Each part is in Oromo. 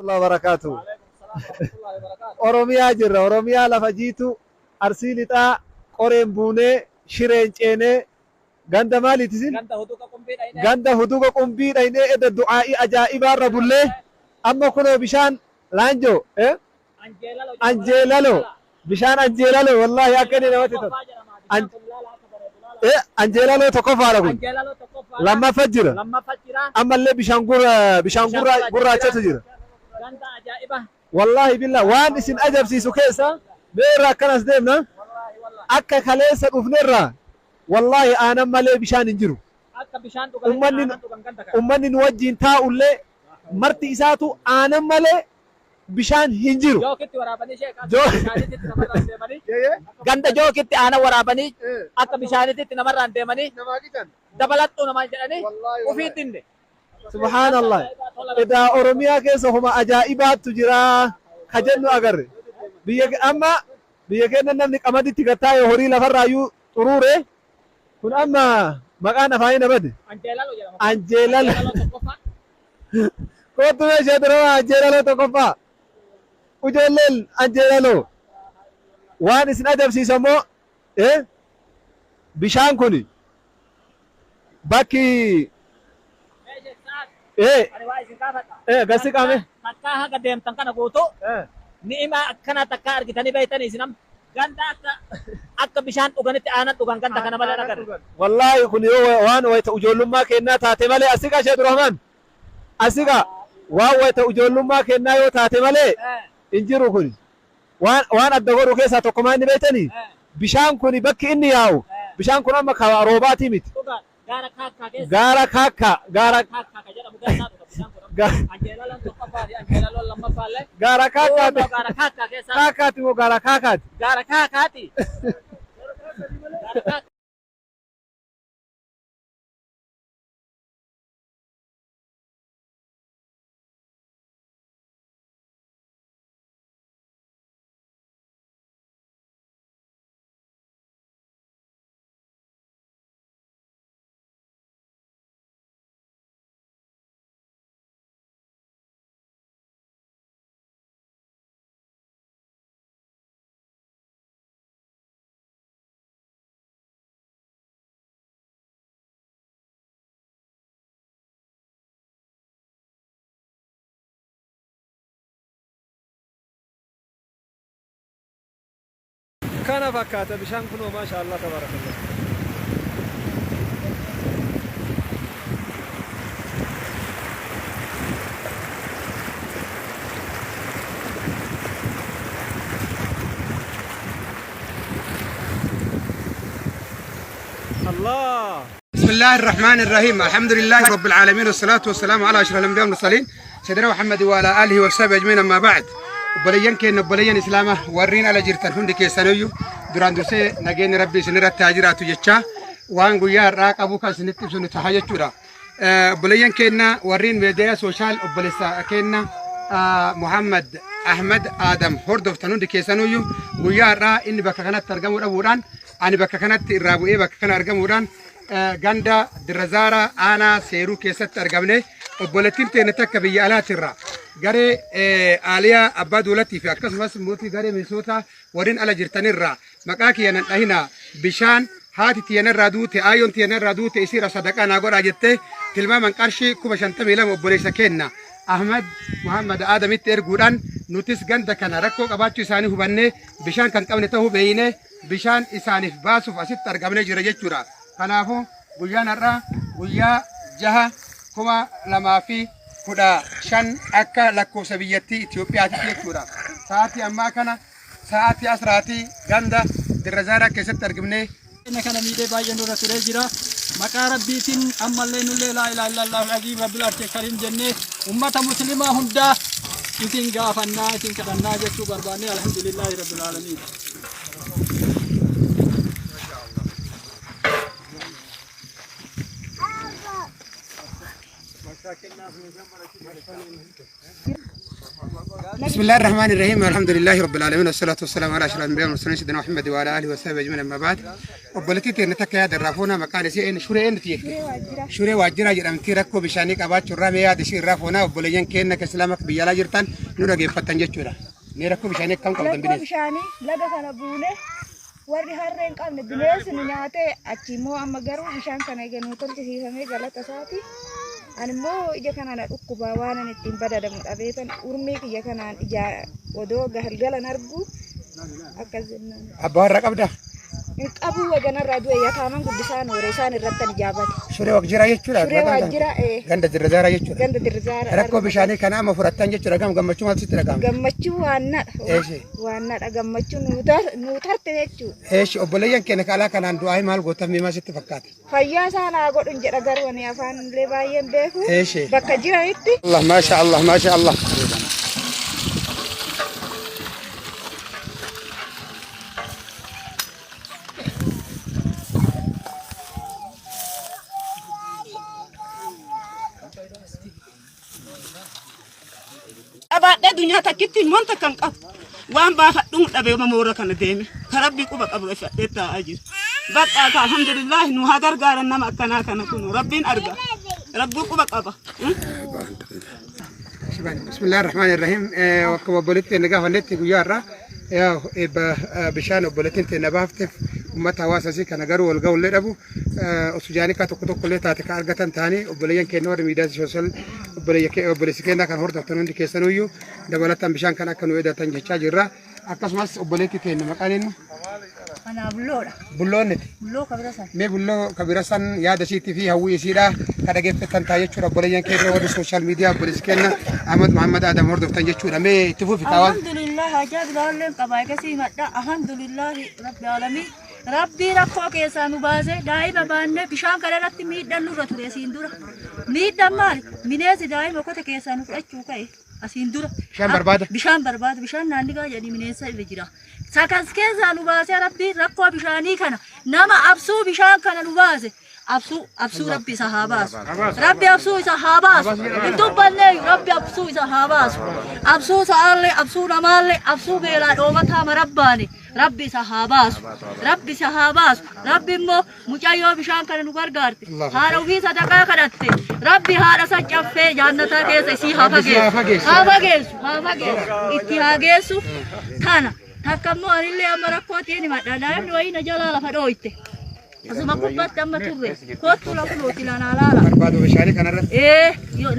الله وبركاته. أوروميا جرا أوروميا لفجيتو أرسيلتا قرين بوني شيرين جيني غندا مالي تزين غندا هدوغا قنبي دايني إذا دعائي أجائبا ربولي أما كنو بشان لانجو أنجيلالو بشان أنجيلالو والله يا كني نواتي أنجيلالو تقفى لكم لما فجر أما اللي بشان قرى تجر والله بالله وان اسم أجب سيسو كيسا بيرا كناس ديمنا أكا خليسا قفنرا والله أنا مالي بشان انجرو أمني نوجين تاو اللي مرتي إساتو أنا مالي بشان هنجرو ganda jookitti aana waraabanii akka bishaanitti namarraan deemanii dabalattuu namaa jedhanii ufii dinne. سبحان الله إذا أوروميا كيس هم أجائبات تجرا خجلنا أجر أما بيجينا نملك أمدي تكتاي هوري لفرايو طروره كن أما مكان فاين بدي أنجيلالو كنت مشهدرا أنجيلالو تكفى وجلل أنجيلالو وان اسن أدب سيسمو بشان كوني باكي gasii qaame takkaa haga deemtan kana guutuu ni'ima akkana takkaa argitanii beeytanii isinam ganda akka bishaan dhuganitti aanan dhugan ganda kana malee agarre. Wallaahi kun yoo waan wayita ijoollummaa kennaa taate malee asiga Sheekh Rahman asiga waan wayita ijoollummaa kennaa yoo taate malee injiru kun waan adda godhu keessaa tokko maal ni beeytanii bishaan kun bakki inni yaa'u bishaan kun amma karaa roobaati miti. Gaara kaakka gaara gaara kaakkaati moo gaara kaakaati? Gaara kaakaati. Kana fakkaata bishaan kunoo maasha Allah tabarakallah. الله. بسم الله الرحمن الرحيم الحمد لله رب العالمين والصلاة والسلام على أشرف الأنبياء والمرسلين سيدنا محمد وعلى آله وصحبه أجمعين أما بعد وبليان كين بليان إسلامه ورين على جرتان هندي كيسانيو duraan dursee nageenyi rabbi isinirratti haa jiraatu jecha waan guyyaa har'aa qabu kan isinitti ibsu nuti haa jechuudha. Obboleeyyan keenya warreen miidiyaa sooshaal obboleessa keenya Muhammad Ahmad Adam hordoftan hundi keessanuyyuu guyyaa har'aa inni bakka kanatti argamuu dhabuudhaan ani bakka kanatti irraa bu'ee bakka kana argamuudhaan ganda Dirrazaara aanaa seeruu keessatti argamne obboleettiin teenya takka biyya alaatirraa garee Aaliyaa Abbaa Duulatii fi akkasumas mootii garee Minisoota warreen ala jirtanirraa maqaa kiyyanan dhahina bishaan haati tiyyanarraa duute aayyoon tiyyanarraa duute isiira sadaqaa naa godhaa jettee tilmaaman qarshii 52 obboleessa kenna Ahmad Muhammad Adamitti erguudhaan nutis ganda kana rakkoo qabaachuu isaanii hubannee bishaan kan qabne ta'uu beeyne bishaan isaaniif baasuuf asitti argamnee jira jechuudha. Kanaafuu guyyaan har'aa guyyaa 6/2015 akka lakkoofsa biyyattii Itoophiyaatti jechuudha. Sa'aatii ammaa kana sa'aatii asraatii ganda Dirrazaara keessatti argamne. Inni kana miidhee baay'ee nurra turee jira. Maqaa rabbiitiin ammallee nullee laa ilaaha illallah al-aziim rabbil arshil kariim jennee ummata muslimaa hundaa isin gaafannaa isin kadhannaa jechuu barbaanne alhamdulillahi rabbil aalamiin. بسم الله الرحمن الرحيم والحمد لله رب العالمين والصلاة والسلام على أشرف الأنبياء والمرسلين سيدنا محمد وعلى آله وصحبه أجمعين أما بعد obboleettii teenne takka yaada irraa foonaa maqaan ishee shuree eenyuti jette shuree waajjira jedhamti rakkoo bishaanii qabaachuu irraa mee yaada ishee irraa foonaa obboleeyyan keenya akka islaama biyya alaa jirtan nu dhageeffattan jechuudha. Mee rakkoo bishaanii akkam qabdan bineensa? Bishaanii laga kana buune warri harreen qabne bineensi nu nyaatee achi immoo amma garuu bishaan kana eeganuu torchisiifamee galata isaati. Ani immoo ija kanaan dhukkubaa waan ani ittiin badadamu dhabeetan urmii kiyya kanaan ija odoo galgalan argu akkas jennaan. Abbaa warraa qabdaa? Qabu waganarraa du'e yakaaman guddisaan hoore isaan irratti ani jaabate. Shuree waajjira jechuudha. Shuree waajjira ganda dirzaara jechuudha. Ganda dirzaara. Rakkoo bishaanii kana amma fudhattan jechuudha. Gammachuu maal sitti dhagahama? Gammachuu waannadha gammachuu nuu tarte jechuudha. Eeshi obboleeyyan keenya kalaa kanaan du'aa maal gootan miimaa sitti fakkaata? Fayyaa isaan haa godhun jedha garuu ani afaan illee baay'een beeku. Eeshi. Bakka jiranitti. Allah maasha Allah maasha Allah. Abaadhee dunyaa takkitti monta kan qabu waan baafadhuun dhabee mamoora kana deeme karabbii quba qabu fadhee taa'aa jiru. Bakka alhamdulillah nu haa gargaaran nama akkanaa kana kun rabbiin arga rabbii quba qaba. Bismillahir Rahmanir Rahim. Wakka obboleettii nagaa fannetti guyyaa irraa bishaan obboleettiin teenya baafteef ummata hawaasasii kana garuu wal ga'ullee dhabu osujaanii ka tokko tokkollee taate ka argatan ta'anii obboleeyyan keenya warri miidiyaa sooshaal obboleessi keenya kan hordoftan hundi keessanuyyuu dabalataan bishaan kan akka nu eedatan jechaa jirra. Akkasumas obboleettii teenya maqaan eenyu? Ana bulloodha. Bulloonniti. Bulloo kabirasan. Mee bulloo kabirasan yaada isiitii fi hawwii isiidha ka dhageeffatan ta'a jechuudha obboleeyyan keenya warri sooshaal miidiyaa obboleessi keenya Ahmad Muhammad Adam hordoftan jechuudha. Mee itti fufi taawwan. Alhamdulillah hajaa bilaaleen qabaa eegasii madda alhamdulillah rabbi alamii. Rabbii rakkoo keessaa nu baasee daa'ima baannee bishaan kana irratti miidhaan nurra ture asiin dura. Miidhaan maali? Bineensi daa'ima kote keessaa nu fudhachuu ka'e asiin dura. Bishaan barbaada? Bishaan barbaada. Bishaan naannigaa jedhanii bineensa irra jira. Sakas keessaa nu baasee rabbii rakkoo bishaanii kana nama absuu bishaan kana nu baase. Absuu rabbi isa haa baasu. Rabbi absuu isa haa baasu. Hin dubbanne rabbi absuu isa haa baasu. Absuu sa'aallee, absuu namaallee, absuu beelaa dhoomataa marabbaani. Rabbi isa haa baasu. Rabbi isa haa baasu. Rabbi immoo mucayyoo bishaan kana nu gargaarte. Haadha ofii sadaqaa kadhatte. Rabbi haadha san caffee jannataa keessa isii haa fageessu. Haa fageessu. Haa fageessu. Itti haa geessu. Kana takka immoo anillee amma rakkootiin himadha. Daa'imni wayii na jalaa lafa dhooyte. Asuma kubbatti amma turre kottu lafuuti lanaa laala. Barbaadu bishaanii kanarratti.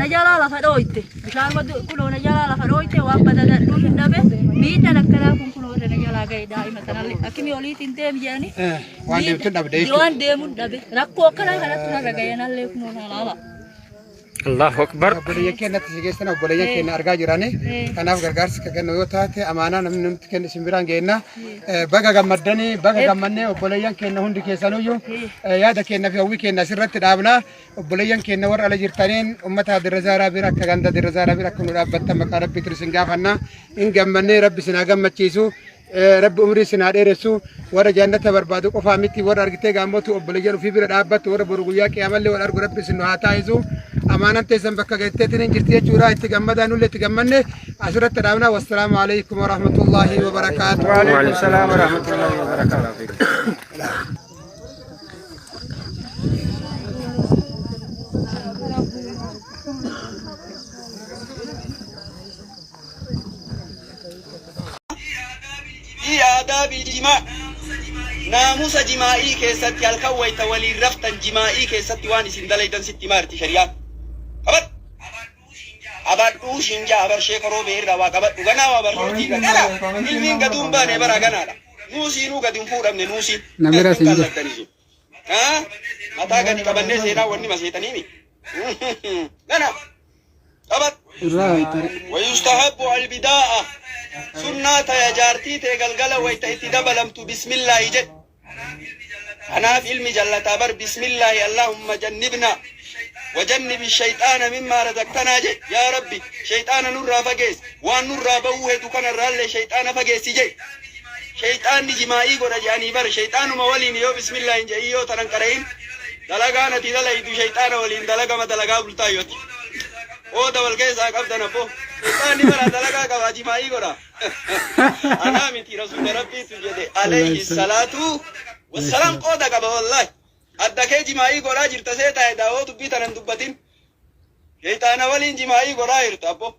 Na jalaa lafa dhooyte. Bishaan kunoo na jalaa lafa dhooyte waan badadadhuu hin dhabe. Miidhaan akkanaa kun kunoo irra na jalaa ga'e daa'ima kanallee. Akkimi oliitiin deemi jedhanii. Waan deemtuun dhabde jechuudha. Waan deemuun dhabe. Rakkoo akkanaa kanatti narra ga'eenallee kunoo na laala. Allahu Akbar. Obboleeyyan keenyatti sigeessan obboleeyyan keenya argaa jirani. Kanaaf gargaarsi kan kennu yoo taate amaanaa namni nuti kennu isin biraan geenna. Baga gammaddanii baga gammannee obboleeyyan keenya hundi keessanuyyuu yaada keenya fi hawwii keenya asirratti dhaabna. Obboleeyyan keenya warra ala jirtaniin ummata dirrazaaraa bira akka ganda dirrazaaraa bira akka nu dhaabbattan maqaa rabbiitiin isin gaafanna. In gammannee rabbi isin haa gammachiisu. Rabbi umrii isin haa dheeressu. Warra jannata barbaadu qofaa miti warra argitee gaammotu obboleeyyan ofii bira dhaabbattu warra boru guyyaa qiyaamallee wal argu rabbi isin nu haa taa'isu. Amaanaan teessan bakka geetteetiin jirti jechuudha itti gammadaa nullee itti gammanne asirratti dhaabna. Wassalaamu alaikum wa rahmatullahi wa barakaatuh. Wa alaikum salaam wa rahmatullahi wa barakatuh. آداب الجماع ناموس جماعي كيستي الكويت ولي رفتا جماعي كيستي واني سندليدن ستي مارتي شريعة أبدو شنجا أبر شيكرو بيرا وقبت وغنا وابر روتي غنا علمين قدوم باني برا غنا نوسي نو قدوم فورا من نوسي نميرا سنجا ها متى قدي كبني سينا وني ما سيتنيني غنا أبد ويستحب البداءة سنة يا جارتي تقلقل ويتأتي دبلمت بسم الله جد أنا في علم جل تبر بسم الله اللهم جنبنا وجنب الشيطان مما رزقتنا جد يا ربي شيطان نور فجيس وان نور بوه دكان الرال شيطان فجيس جد شيطان جماعي قرا جاني بر شيطان مولين يو بسم الله جيو تنكرين دلقانا تدلقي دو شيطان ولين دلقا ما دلقا بلتايوتي او دول كيسا قبضنا بو شيطان برا دلقا كواجي ماي قرا أنا متي رسول ربي تجد عليه الصلاة والسلام قودا قبا والله أدكي جماعي قرا جرت سيتا داوت بيتنا ندبتين شيطان ولين جماعي قرا يرتابو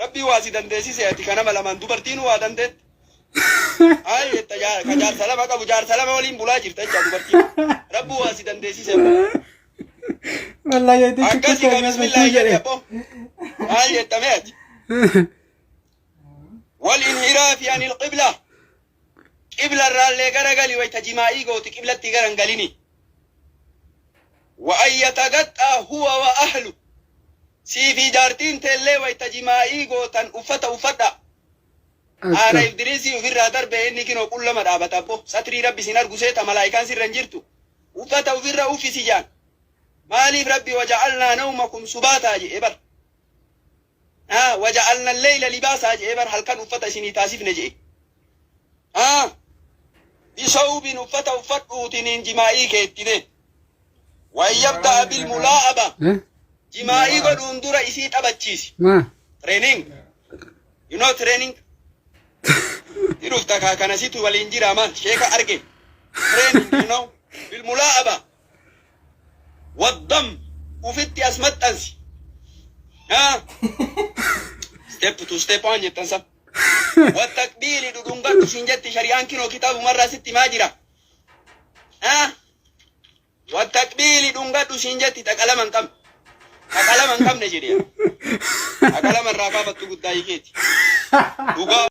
ربي واسدن ديسي سياتي كان ملمان دبرتين وادن دت هاي التجار كجار سلام أبو جار سلام ولين بولا جرت دبرتين ربي واسدن ديسي سياتي والله يا دي أكاسي بسم الله يا أبو هاي التمات والانحراف عن القبلة قبلة الرالي غرغلي ويتجماعي قوتي قبلة تغرنغليني وأن يتغطى هو وأهله سيفي جارتين تلي ويتجماعي قوتن أفتا أنا إبدريسي وفي الرادر بإني كنو كل ما دابت أبو ستري ربي سنار قسيتا ملايكان سرنجرتو أفتا وفي الرأو في سجان مالي ربي وجعلنا نومكم سباتا جئبر وجعلنا الليل لباسا جئبر هل كان أفتا سني تاسف نجئ بصوب أفتا أفتوتين جماعي كيتين وأن يبدأ بالملاعبة جماعي قد اندر إسيت أبتشيس training you know training يروفتك كان سيتو والإنجير أمان شيكا أركي training you know بالملاعبة والضم وفتي أسمت أنسي step to step on يتنسب والتكبير دونغا تشنجت شريان كينو كتاب مرة ست ماجرة والتكبير دونغا تشنجت تكلم كم نجريا تكلم الرقابة تقول دايكيتي